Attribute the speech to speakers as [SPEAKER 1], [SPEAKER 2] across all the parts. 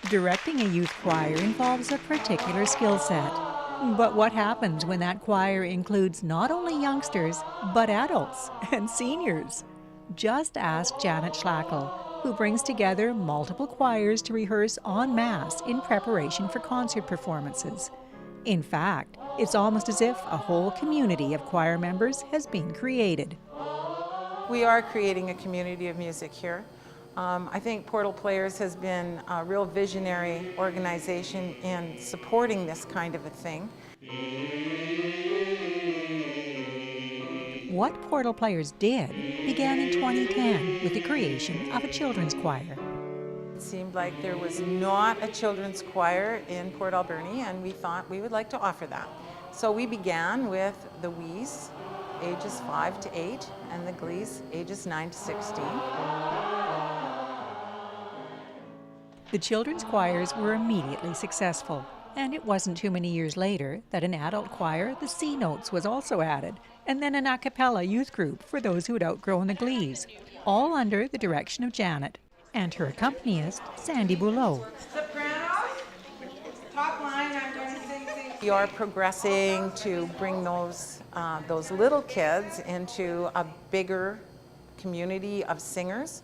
[SPEAKER 1] Directing a youth choir involves a particular skill set. But what happens when that choir includes not only youngsters, but adults and seniors? Just ask Janet Schlakel, who brings together multiple choirs to rehearse en masse in preparation for concert performances. In fact, it's almost as if a whole community of choir members has been created.
[SPEAKER 2] We are creating a community of music here. I think Portal Players has been a real visionary organization in supporting this kind of a thing.
[SPEAKER 1] What Portal Players did began in 2010 with the creation of a children's choir.
[SPEAKER 2] It seemed like there was not a children's choir in Port Alberni, and we thought we would like to offer that. So we began with the Wees, ages 5 to 8, and the Glees, ages 9 to 16.
[SPEAKER 1] The children's choirs were immediately successful, and it wasn't too many years later that an adult choir, the C Notes, was also added, and then an a cappella youth group for those who had outgrown the Glees, all under the direction of Janet and her accompanist, Sandy Boulot.
[SPEAKER 2] Sopranos, top line, I'm going to sing. We are progressing to bring those little kids into a bigger community of singers.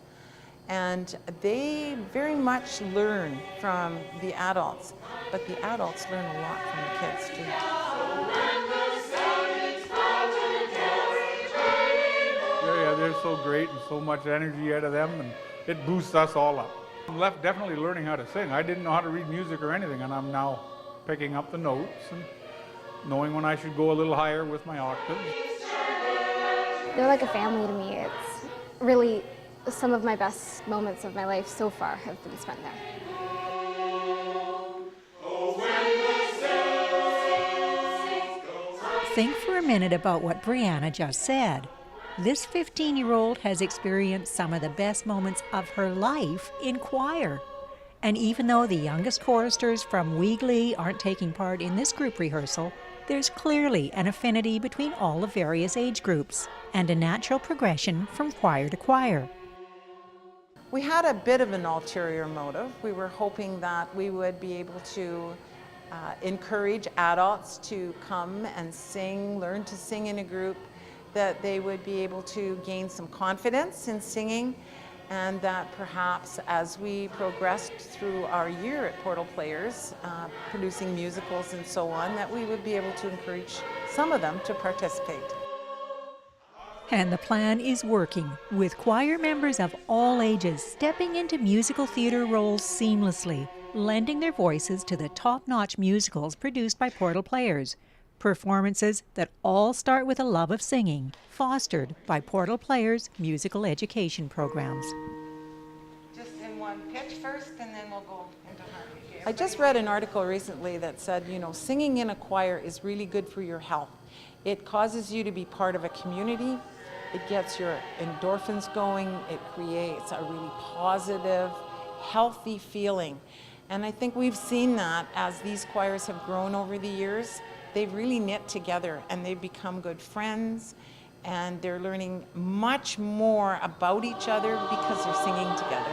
[SPEAKER 2] And they very much learn from the adults, but the adults learn a lot from the kids too.
[SPEAKER 3] Yeah, they're so great and so much energy out of them, and it boosts us all up. I'm left definitely learning how to sing. I didn't know how to read music or anything, and I'm now picking up the notes and knowing when I should go a little higher with my octaves.
[SPEAKER 4] They're like a family to me. It's really some of my best moments of my life so far have been spent there.
[SPEAKER 1] Think for a minute about what Brianna just said. This 15-year-old has experienced some of the best moments of her life in choir. And even though the youngest choristers from Wee Glee aren't taking part in this group rehearsal, there's clearly an affinity between all the various age groups and a natural progression from choir to choir.
[SPEAKER 2] We had a bit of an ulterior motive. We were hoping that we would be able to encourage adults to come and sing, learn to sing in a group, that they would be able to gain some confidence in singing, and that perhaps as we progressed through our year at Portal Players, producing musicals and so on, that we would be able to encourage some of them to participate.
[SPEAKER 1] And the plan is working, with choir members of all ages stepping into musical theater roles seamlessly, lending their voices to the top-notch musicals produced by Portal Players. Performances that all start with a love of singing, fostered by Portal Players' musical education programs.
[SPEAKER 2] Just in one pitch first, and then we'll go into harmony. I just read an article recently that said, singing in a choir is really good for your health. It causes you to be part of a community. It gets your endorphins going. It creates a really positive, healthy feeling. And I think we've seen that as these choirs have grown over the years. They've really knit together and they've become good friends, and they're learning much more about each other because they're singing together.